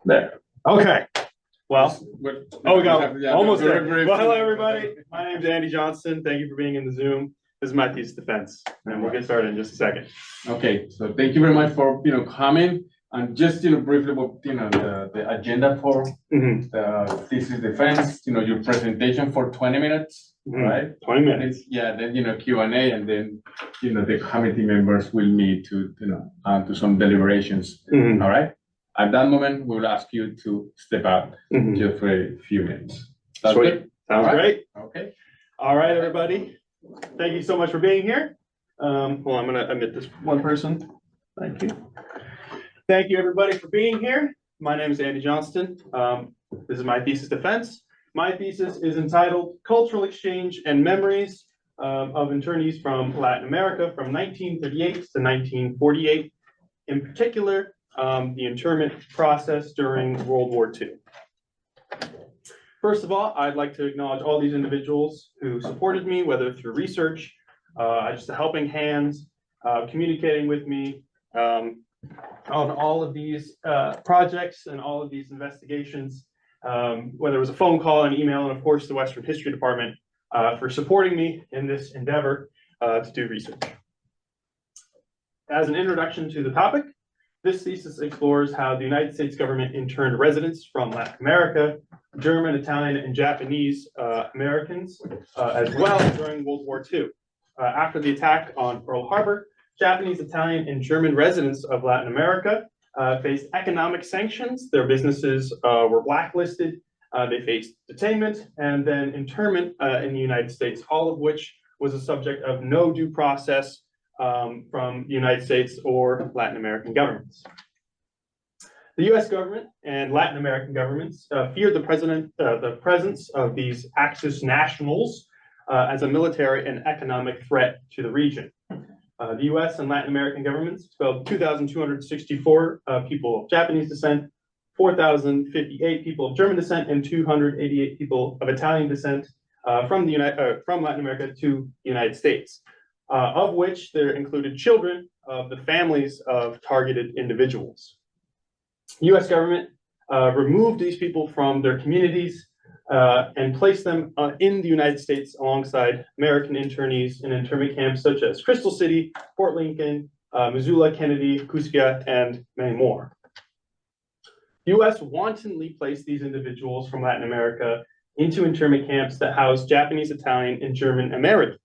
There. Okay. Well, we got almost there. Well, hello, everybody. My name is Andy Johnston. Thank you for being in the Zoom. This is my thesis defense, and we'll get started in just a second. Okay, so thank you very much for coming, and just briefly about the agenda for the thesis defense. Your presentation for 20 minutes, right? 20 minutes. Yeah, then Q&A, and then the committee members will meet to to some deliberations. All right. At that moment, we will ask you to step out just for a few minutes. That's Sweet. good? Sounds great. Okay. All right, everybody. Thank you so much for being here. Well, I'm going to omit this one person. Thank you. Thank you, everybody, for being here. My name is Andy Johnston. This is my thesis defense. My thesis is entitled Cultural Exchange and Memories of Internees from Latin America from 1938 to 1948. In particular, the internment process during World War II. First of all, I'd like to acknowledge all these individuals who supported me, whether through research, just a helping hand, communicating with me on all of these projects and all of these investigations, whether it was a phone call, an email, and of course the Western History Department for supporting me in this endeavor to do research. As an introduction to the topic, this thesis explores how the United States government interned residents from Latin America, German, Italian, and Japanese Americans as well during World War II. After the attack on Pearl Harbor, Japanese, Italian, and German residents of Latin America faced economic sanctions. Their businesses were blacklisted. They faced detainment and then internment in the United States, all of which was a subject of no due process from the United States or Latin American governments. The U.S. government and Latin American governments feared the presence of these Axis nationals as a military and economic threat to the region. The U.S. and Latin American governments expelled 2,264 people of Japanese descent, 4,058 people of German descent, and 288 people of Italian descent from Latin America to the United States. Of which there included children of the families of targeted individuals. The U.S. government removed these people from their communities and placed them in the United States alongside American internees in internment camps such as Crystal City, Fort Lincoln, Missoula, Kennedy, Cusca, and many more. The U.S. wantonly placed these individuals from Latin America into internment camps that housed Japanese, Italian, and German Americans.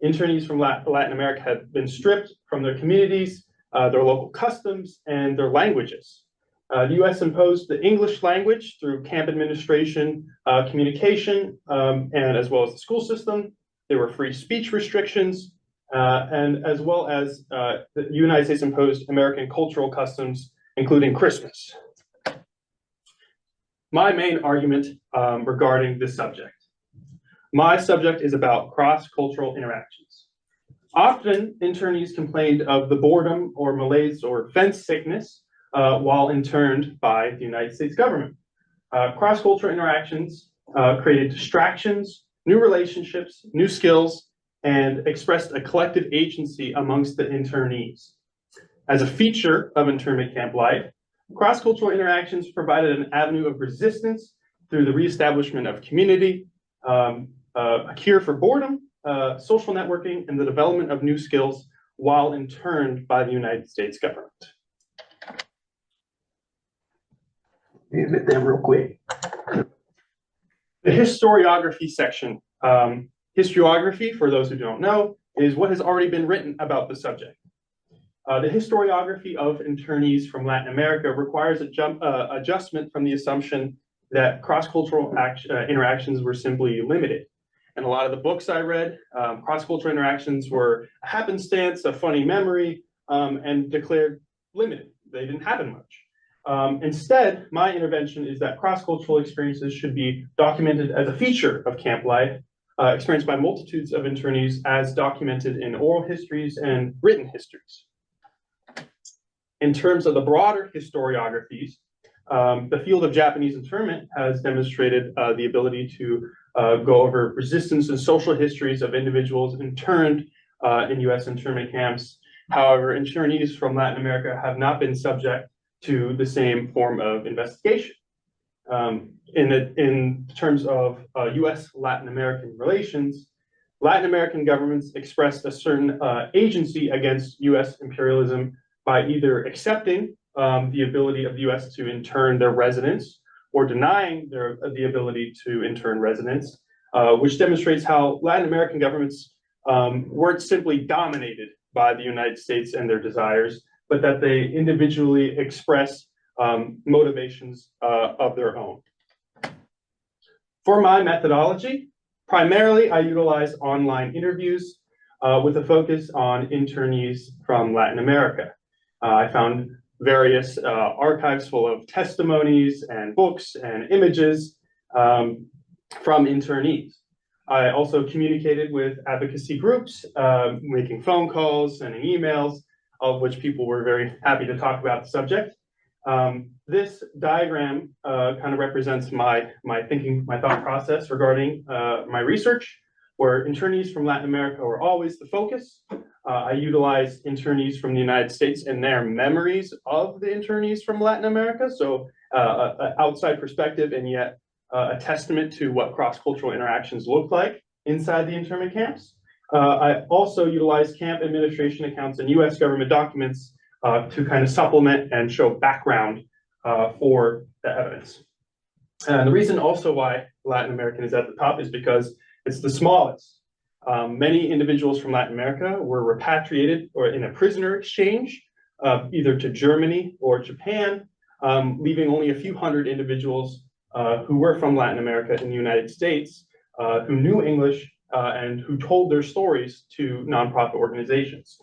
Internees from Latin America had been stripped from their communities, their local customs, and their languages. The U.S. imposed the English language through camp administration, communication, and as well as the school system. There were free speech restrictions, and as well as the United States imposed American cultural customs, including Christmas. My main argument regarding this subject. My subject is about cross-cultural interactions. Often, internees complained of the boredom or malaise or fence sickness while interned by the United States government. Cross-cultural interactions created distractions, new relationships, new skills, and expressed a collective agency amongst the internees. As a feature of internment camp life, cross-cultural interactions provided an avenue of resistance through the reestablishment of community, a cure for boredom, social networking, and the development of new skills while interned by the United States government. Hit that real quick. The historiography section. Historiography, for those who don't know, is what has already been written about the subject. The historiography of internees from Latin America requires adjustment from the assumption that cross-cultural interactions were simply limited. And a lot of the books I read, cross-cultural interactions were a happenstance, a funny memory, and declared limited. They didn't happen much. Instead, my intervention is that cross-cultural experiences should be documented as a feature of camp life, experienced by multitudes of internees as documented in oral histories and written histories. In terms of the broader historiographies, the field of Japanese internment has demonstrated the ability to go over resistance and social histories of individuals interned in U.S. internment camps. However, internees from Latin America have not been subject to the same form of investigation. In terms of US-Latin American relations, Latin American governments expressed a certain agency against US imperialism by either accepting the ability of the US to intern their residents or denying the ability to intern residents, which demonstrates how Latin American governments weren't simply dominated by the United States and their desires, but that they individually express motivations of their own. For my methodology, primarily I utilize online interviews with a focus on internees from Latin America. I found various archives full of testimonies and books and images from internees. I also communicated with advocacy groups, making phone calls, sending emails, all of which people were very happy to talk about the subject. This diagram kind of represents my thinking, my thought process regarding my research, where internees from Latin America were always the focus. I utilized internees from the United States and their memories of the internees from Latin America, so an outside perspective and yet a testament to what cross-cultural interactions look like inside the internment camps. I also utilized camp administration accounts and US government documents to kind of supplement and show background for the evidence. And the reason also why Latin American is at the top is because it's the smallest. Many individuals from Latin America were repatriated or in a prisoner exchange, either to Germany or Japan, leaving only a few hundred individuals who were from Latin America in the United States, who knew English and who told their stories to nonprofit organizations.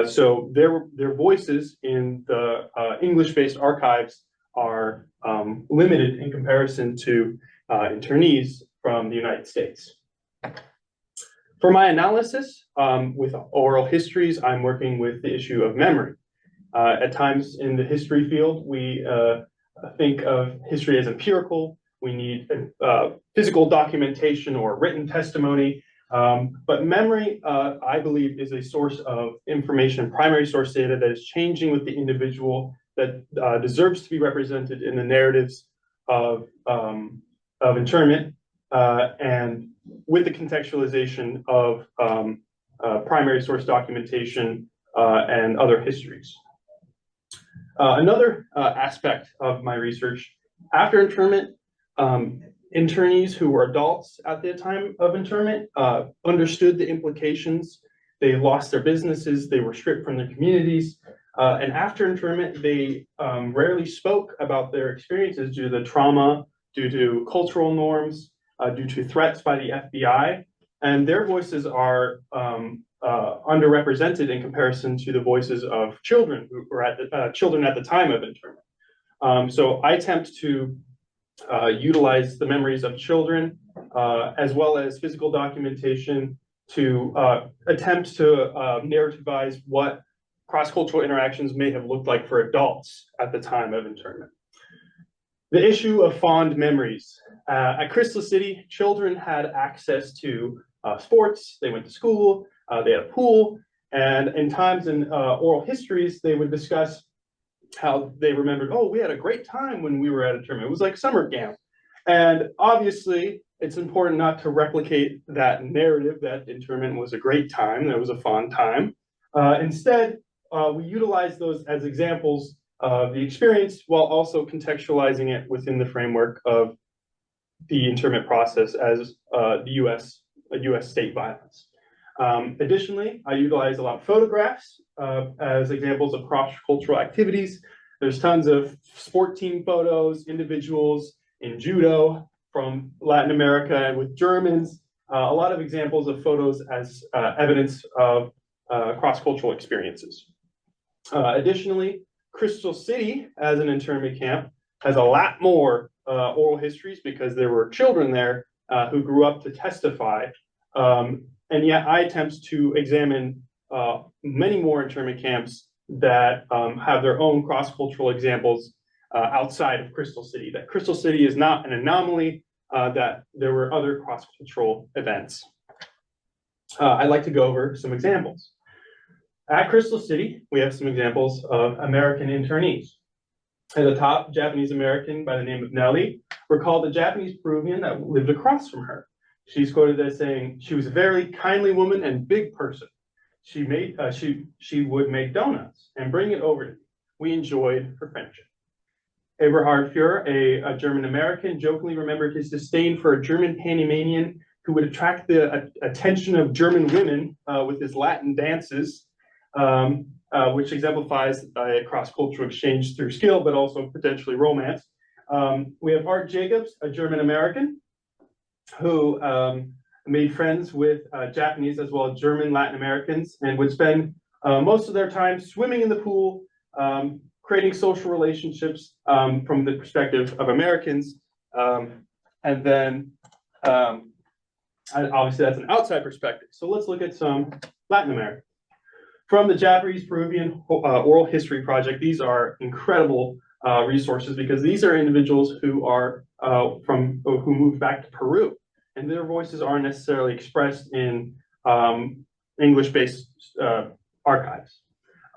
So their voices in the English-based archives are limited in comparison to internees from the United States. For my analysis with oral histories, I'm working with the issue of memory. At times in the history field, we think of history as empirical. We need physical documentation or written testimony. But memory, I believe, is a source of information, primary source data that is changing with the individual, that deserves to be represented in the narratives of internment, and with the contextualization of primary source documentation and other histories. Another aspect of my research, after internment, internees who were adults at the time of internment understood the implications. They lost their businesses, they were stripped from their communities, and after internment, they rarely spoke about their experiences due to the trauma, due to cultural norms, due to threats by the FBI, and their voices are underrepresented in comparison to the voices of children who were at the time of internment. So I attempt to utilize the memories of children as well as physical documentation to attempt to narrativize what cross-cultural interactions may have looked like for adults at the time of internment. The issue of fond memories. At Crystal City, children had access to sports, they went to school, they had a pool, and in times in oral histories, they would discuss how they remembered, oh, we had a great time when we were at internment. It was like summer camp. And obviously, it's important not to replicate that narrative that internment was a great time, that it was a fun time. Instead, we utilize those as examples of the experience while also contextualizing it within the framework of the internment process as U.S. state violence. Additionally, I utilize a lot of photographs as examples of cross-cultural activities. There's tons of sport team photos, individuals in judo from Latin America and with Germans, a lot of examples of photos as evidence of cross-cultural experiences. Additionally, Crystal City, as an internment camp, has a lot more oral histories because there were children there who grew up to testify. And yet I attempt to examine many more internment camps that have their own cross-cultural examples outside of Crystal City. That Crystal City is not an anomaly, that there were other cross-cultural events. I'd like to go over some examples. At Crystal City, we have some examples of American internees. At the top, Japanese American by the name of Nellie recalled a Japanese Peruvian that lived across from her. She's quoted as saying, "She was a very kindly woman and big person. She would make donuts and bring it over to me. We enjoyed her friendship." Eberhard Fuhrer, a German American, jokingly remembered his disdain for a German Panamanian who would attract the attention of German women with his Latin dances, which exemplifies a cross-cultural exchange through skill, but also potentially romance. We have Art Jacobs, a German American, who made friends with Japanese as well as German Latin Americans and would spend most of their time swimming in the pool, creating social relationships from the perspective of Americans. And then obviously that's an outside perspective. So let's look at some Latin America. From the Japanese Peruvian Oral History Project, these are incredible resources because these are individuals who are who moved back to Peru, and their voices aren't necessarily expressed in English-based archives.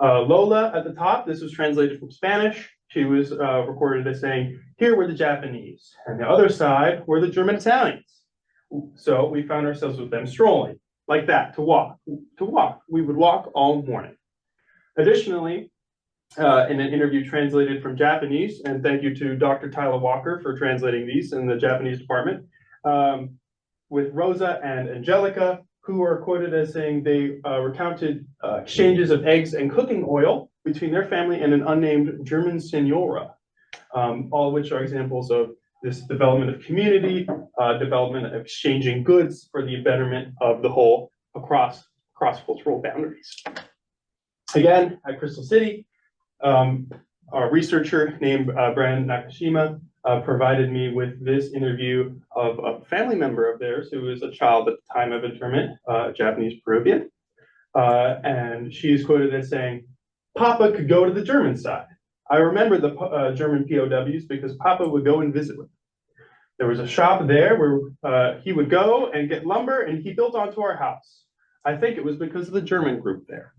Lola at the top, this was translated from Spanish. She was recorded as saying, "Here were the Japanese, and the other side were the German Italians." So we found ourselves with them strolling like that to walk. We would walk all morning. Additionally, in an interview translated from Japanese, and thank you to Dr. Tyler Walker for translating these in the Japanese department, with Rosa and Angelica, who are quoted as saying they recounted exchanges of eggs and cooking oil between their family and an unnamed German senora, all of which are examples of this development of community, development of exchanging goods for the betterment of the whole across cross-cultural boundaries. Again, at Crystal City, our researcher named Brandon Nakashima provided me with this interview of a family member of theirs who was a child at the time of internment, Japanese Peruvian. And she is quoted as saying, "Papa could go to the German side. I remember the German POWs because Papa would go and visit with them. There was a shop there where he would go and get lumber and he built onto our house. I think it was because of the German group there."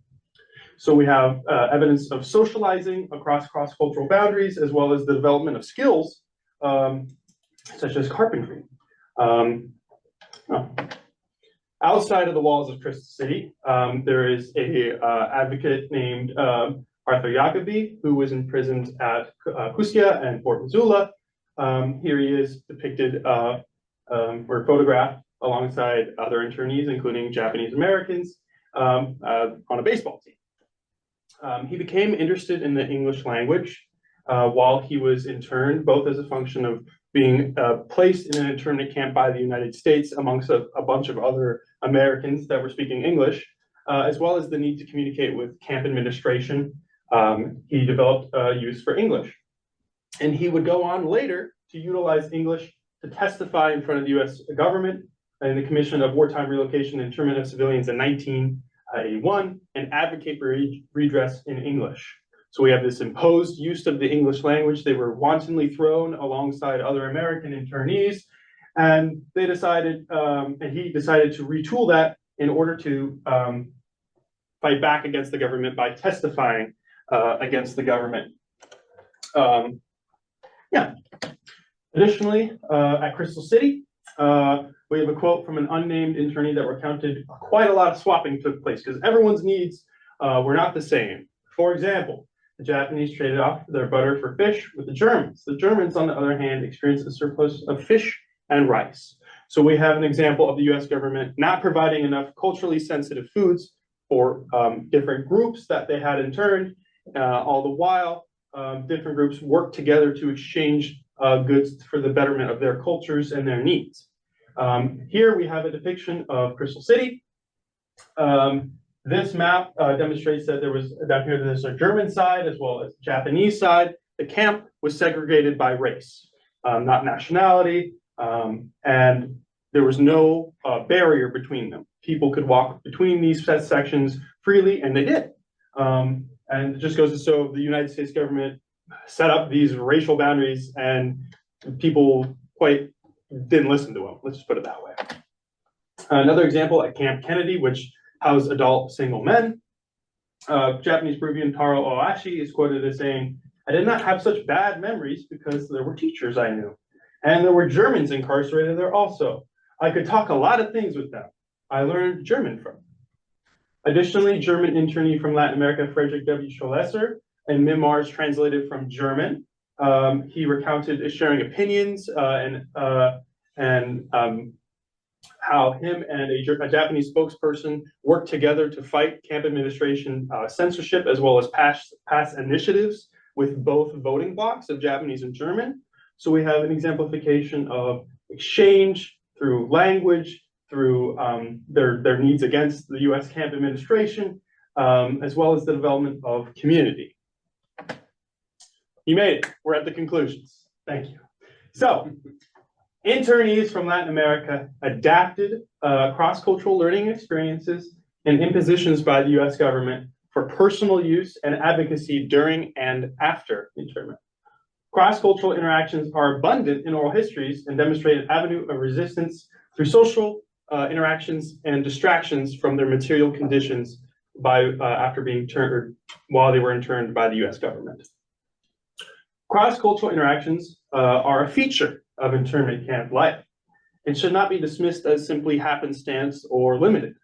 So we have evidence of socializing across cross-cultural boundaries, as well as the development of skills, such as carpentry. Outside of the walls of Crystal City, there is a advocate named Arthur Jacobi, who was imprisoned at Cusquia and Fort Missoula. Here he is depicted or photographed alongside other internees, including Japanese Americans, on a baseball team. He became interested in the English language while he was interned, both as a function of being placed in an internment camp by the United States amongst a bunch of other Americans that were speaking English, as well as the need to communicate with camp administration. He developed a use for English. And he would go on later to utilize English to testify in front of the US government in the Commission of Wartime Relocation and Internment of Civilians in 1981 and advocate for redress in English. So we have this imposed use of the English language. They were wantonly thrown alongside other American internees, and they decided, and he decided to retool that in order to fight back against the government by testifying against the government. Additionally, at Crystal City, we have a quote from an unnamed internee that recounted quite a lot of swapping took place because everyone's needs were not the same. For example, the Japanese traded off their butter for fish with the Germans. The Germans, on the other hand, experienced a surplus of fish and rice. So we have an example of the US government not providing enough culturally sensitive foods for different groups that they had interned, all the while different groups worked together to exchange goods for the betterment of their cultures and their needs. Here we have a depiction of Crystal City. This map demonstrates that there was, down here, there's a German side as well as Japanese side. The camp was segregated by race, not nationality, and there was no barrier between them. People could walk between these sections freely, and they did. And it just goes to show the United States government set up these racial boundaries, and people quite didn't listen to them. Let's just put it that way. Another example at Camp Kennedy, which housed adult single men. Japanese Peruvian Taro Oashi is quoted as saying, I did not have such bad memories because there were teachers I knew. And there were Germans incarcerated there also. I could talk a lot of things with them. I learned German from them. Additionally, German internee from Latin America, Frederick W. Scholesser, and memoirs translated from German. He recounted sharing opinions and how him and a Japanese spokesperson worked together to fight camp administration censorship, as well as pass initiatives with both voting blocks of Japanese and German. So we have an exemplification of exchange through language, through their needs against the US camp administration, as well as the development of community. You made it. We're at the conclusions. Thank you. So, internees from Latin America adapted cross-cultural learning experiences and impositions by the US government for personal use and advocacy during and after internment. Cross-cultural interactions are abundant in oral histories and demonstrate an avenue of resistance through social interactions and distractions from their material conditions after being turned, while they were interned by the US government. Cross-cultural interactions are a feature of internment camp life and should not be dismissed as simply happenstance or limited.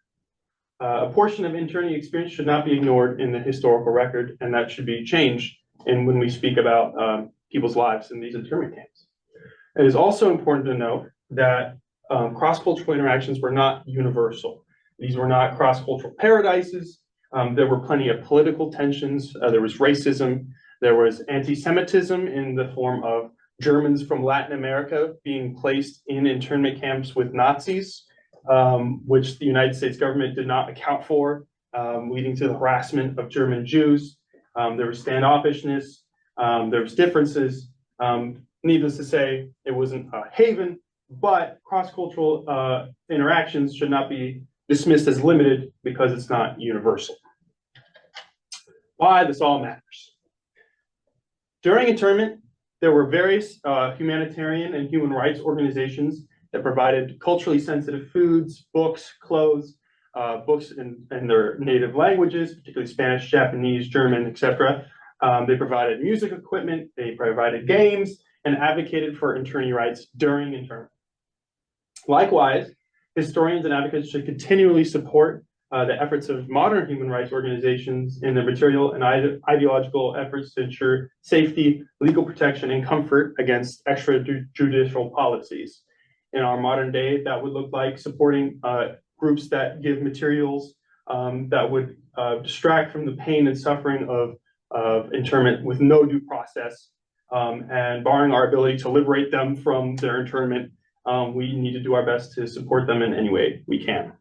A portion of internee experience should not be ignored in the historical record, and that should be changed when we speak about people's lives in these internment camps. It is also important to note that cross-cultural interactions were not universal. These were not cross-cultural paradises. There were plenty of political tensions. There was racism. There was anti-Semitism in the form of Germans from Latin America being placed in internment camps with Nazis, which the United States government did not account for, leading to the harassment of German Jews. There was standoffishness. There was differences. Needless to say, it wasn't a haven, but cross-cultural interactions should not be dismissed as limited because it's not universal. Why this all matters. During internment, there were various humanitarian and human rights organizations that provided culturally sensitive foods, books, clothes, books in their native languages, particularly Spanish, Japanese, German, etc. They provided music equipment, they provided games, and advocated for internee rights during internment. Likewise, historians and advocates should continually support the efforts of modern human rights organizations in their material and ideological efforts to ensure safety, legal protection, and comfort against extrajudicial policies. In our modern day, that would look like supporting groups that give materials that would distract from the pain and suffering of internment with no due process, and barring our ability to liberate them from their internment. We need to do our best to support them in any way we can.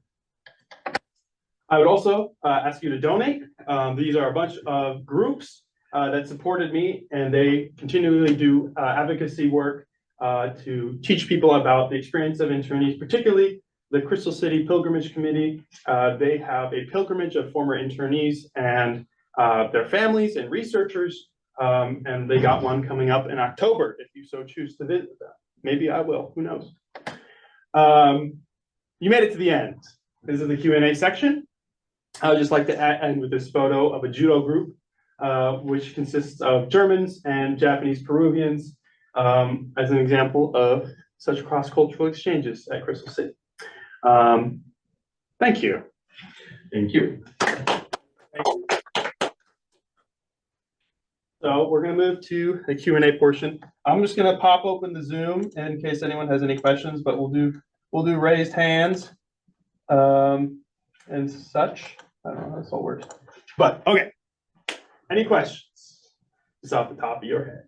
I would also ask you to donate. These are a bunch of groups that supported me, and they continually do advocacy work to teach people about the experience of internees, particularly the Crystal City Pilgrimage Committee. They have a pilgrimage of former internees and their families and researchers, and they got one coming up in October if you so choose to visit them. Maybe I will, who knows? You made it to the end. This is the Q&A section. I would just like to end with this photo of a judo group, which consists of Germans and Japanese Peruvians, as an example of such cross-cultural exchanges at Crystal City. Thank you. Thank you. So we're going to move to the Q&A portion. I'm just going to pop open the Zoom in case anyone has any questions, but we'll do raised hands and such. I don't know how this all works, but okay. Any questions? Just off the top of your head.